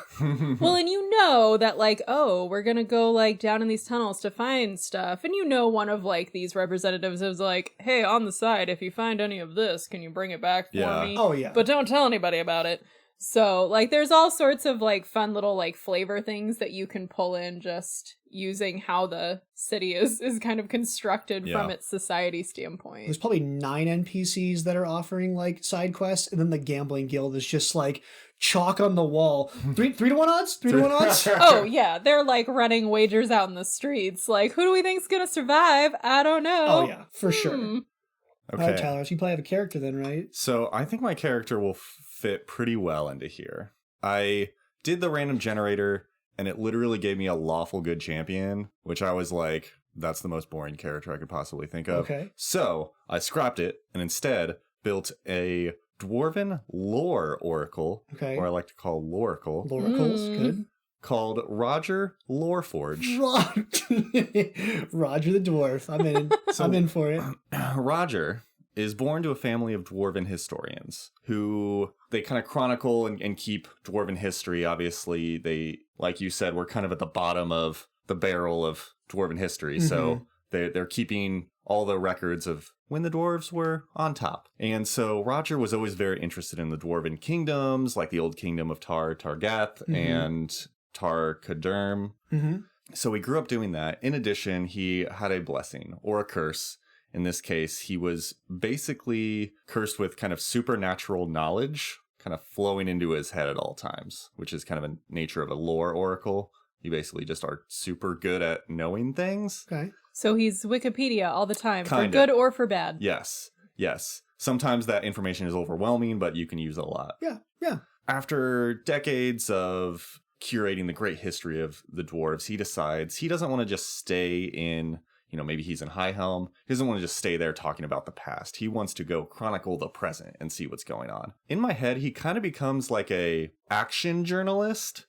Well, and you know that like, oh, we're gonna go like down in these tunnels to find stuff. And you know one of like these representatives is like, hey, on the side, if you find any of this, can you bring it back for me? Oh yeah. But don't tell anybody about it. So like there's all sorts of like fun little like flavor things that you can pull in just using how the city is kind of constructed from its society standpoint. There's probably 9 NPCs that are offering like side quests, and then the gambling guild is just like chalk on the wall. 3 to 1 odds? 3 to 1 odds? Oh yeah, they're like running wagers out in the streets. Like, who do we think's gonna survive? I don't know. Oh yeah, for sure. Okay. All right, Tyler, so you probably have a character then, right? So I think my character will fit pretty well into here. I did the random generator, and it literally gave me a lawful good champion, which I was like, that's the most boring character I could possibly think of. Okay. So I scrapped it and instead built a Dwarven lore oracle, Okay. or I like to call Loracle, Loracles, good. called Roger Loreforge. Roger the dwarf. I'm in. I'm in for it. Roger is born to a family of Dwarven historians who they kind of chronicle and keep Dwarven history. Obviously, they, like you said, we're kind of at the bottom of the barrel of Dwarven history. So they're keeping all the records of when the dwarves were on top. And so Roger was always very interested in the Dwarven kingdoms, like the old kingdom of Targath and Tar Kaderm. So he grew up doing that. In addition, he had a blessing or a curse. In this case, he was basically cursed with kind of supernatural knowledge kind of flowing into his head at all times, which is kind of a nature of a lore oracle. You basically just are super good at knowing things. Okay. So he's Wikipedia all the time, Kinda. for good or for bad. Yes. Sometimes that information is overwhelming, but you can use it a lot. Yeah. After decades of curating the great history of the dwarves, he decides he doesn't want to just stay in, maybe he's in High Helm. He doesn't want to just stay there talking about the past. He wants to go chronicle the present and see what's going on. In my head, he kind of becomes like a action journalist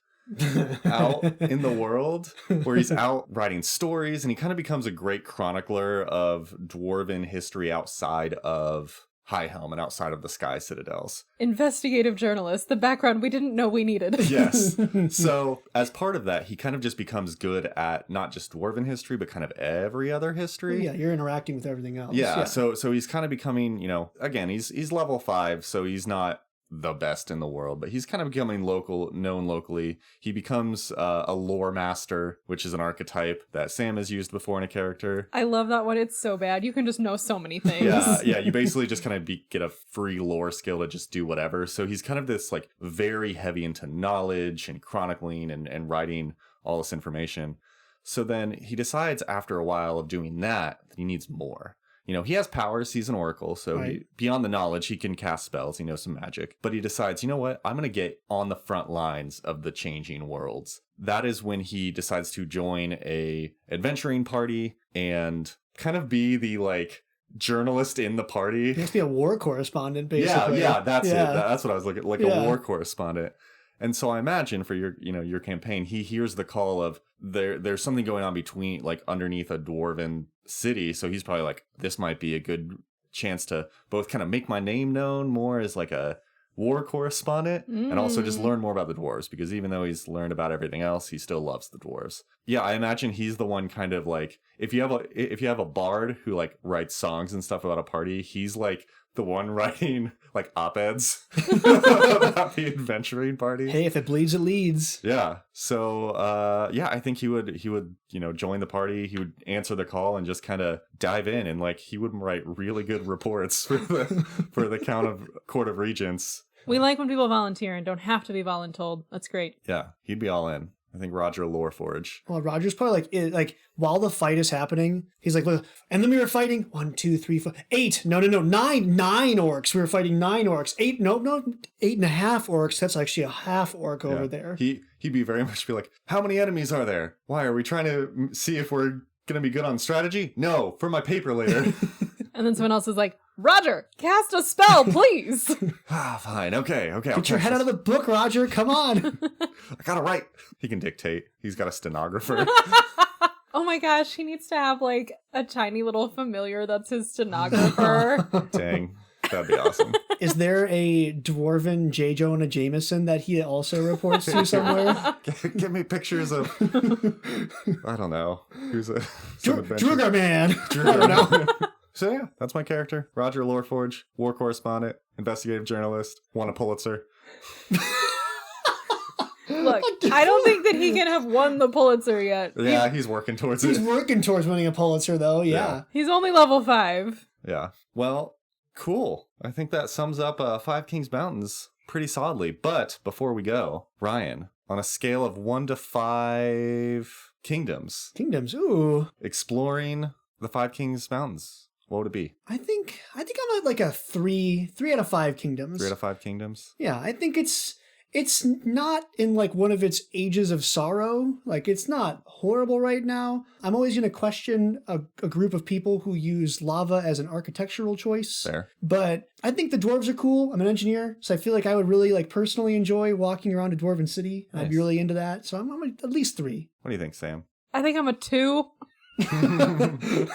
out in the world, where he's out writing stories, and he kind of becomes a great chronicler of Dwarven history outside of High Helm and outside of the Sky Citadels. Investigative journalist, the background we didn't know we needed. Yes. So as part of that, he kind of just becomes good at not just Dwarven history, but kind of every other history. Yeah, you're interacting with everything else. Yeah. So he's kind of becoming, again, he's level 5, so he's not the best in the world, but he's kind of becoming known locally. He becomes a lore master, which is an archetype that Sam has used before in a character. I love that one. It's so bad. You can just know so many things. Yeah. You basically just kind of get a free lore skill to just do whatever. So he's kind of this like very heavy into knowledge and chronicling and writing all this information. So then he decides after a while of doing that he needs more. He has powers. He's an oracle, so beyond the knowledge, he can cast spells. He knows some magic. But he decides, you know what? I'm going to get on the front lines of the changing worlds. That is when he decides to join a adventuring party and kind of be the, journalist in the party. He has to be a war correspondent, basically. Yeah, that's it. That's what I was looking like, a war correspondent. And so I imagine for your campaign, he hears the call of there's something going on between, underneath a Dwarven city. So he's probably like, this might be a good chance to both kind of make my name known more as like a war correspondent and also just learn more about the dwarves, because even though he's learned about everything else, he still loves the dwarves. Yeah, I imagine he's the one kind of like, if you have a bard who writes songs and stuff about a party, he's the one writing op-eds about the adventuring party. Hey, if it bleeds, it leads. Yeah. So, I think he would, join the party. He would answer the call and just kind of dive in, and he would write really good reports for the Court of Regents. We like when people volunteer and don't have to be voluntold. That's great. Yeah, he'd be all in. I think Roger Loreforge. Well, Roger's probably like while the fight is happening, he's like, look, and then we were fighting 1, 2, 3, 4, 8. No, nine orcs. We were fighting 9 orcs. 8, no, 8.5 orcs. That's actually a half orc over there. He'd be very much be like, how many enemies are there? Why are we trying to see if we're gonna be good on strategy? No, for my paper later. And then someone else is like, Roger, cast a spell, please. Fine. Okay. Get your head out of the book, Roger. Come on. I gotta write. He can dictate. He's got a stenographer. Oh my gosh, he needs to have like a tiny little familiar that's his stenographer. Dang. That'd be awesome. Is there a Dwarven J. Jonah Jameson that he also reports to somewhere? Give me pictures of... I don't know. Who's a... Druger Man. I don't know. So yeah, that's my character. Roger Loreforge, war correspondent, investigative journalist, won a Pulitzer. Look, I don't think that he can have won the Pulitzer yet. Yeah, he's working towards He's it. working towards winning a Pulitzer, though. Yeah. He's only level 5. Yeah. Well, cool. I think that sums up Five Kings Mountains pretty solidly. But before we go, Ryan, on a scale of 1 to 5 kingdoms, Ooh. exploring the Five Kings Mountains, what would it be? I think I'm at like a 3 out of 5 kingdoms. 3 out of 5 kingdoms? Yeah, I think it's not in like one of its ages of sorrow. Like it's not horrible right now. I'm always going to question a group of people who use lava as an architectural choice. Fair. But I think the dwarves are cool. I'm an engineer, so I feel like I would really like personally enjoy walking around a dwarven city. Nice. I'd be really into that. So I'm at least 3. What do you think, Sam? I think I'm a 2.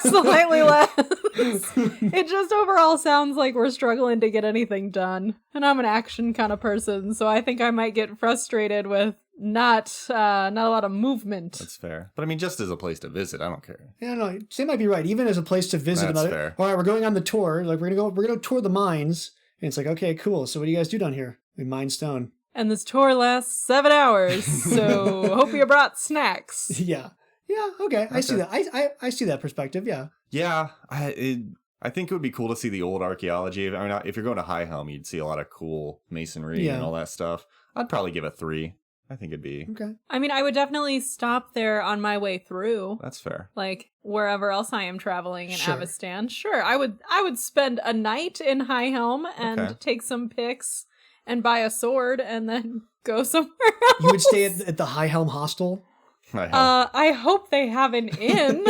Slightly less. It just overall sounds like we're struggling to get anything done. And I'm an action kind of person, so I think I might get frustrated with not a lot of movement. That's fair. But I mean, just as a place to visit, I don't care. Yeah, no, Sam might be right. Even as a place to visit, That's fair. All right, we're going on the tour. Like we're gonna tour the mines, and it's like, okay, cool. So what do you guys do down here? We mine stone. And this tour lasts 7 hours, so hope you brought snacks. Yeah. Yeah. Okay. I see that. I see that perspective. Yeah. Yeah, I think it would be cool to see the old archaeology. I mean, if you're going to High Helm, you'd see a lot of cool masonry and all that stuff. I'd probably give it 3. I think it'd be... Okay. I mean, I would definitely stop there on my way through. That's fair. Like, wherever else I am traveling in Sure. Avestan. Sure, I would spend a night in High Helm and take some pics and buy a sword and then go somewhere else. You would stay at the High Helm Hostel? I hope they have an inn.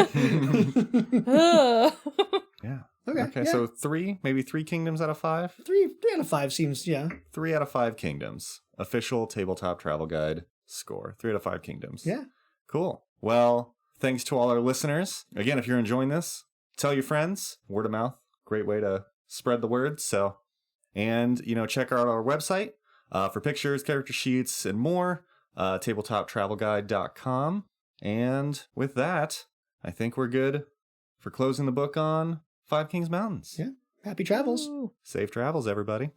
Yeah. Okay. Yeah. So 3, maybe 3 kingdoms out of 5? 3 out of 5 seems, yeah. 3 out of 5 kingdoms. Official tabletop travel guide score. 3 out of 5 kingdoms. Yeah. Cool. Well, thanks to all our listeners. Again, if you're enjoying this, tell your friends. Word of mouth. Great way to spread the word. So, and, check out our website for pictures, character sheets, and more. tabletoptravelguide.com. And with that, I think we're good for closing the book on Five Kings Mountains. Yeah. Happy travels. Ooh. Safe travels, everybody.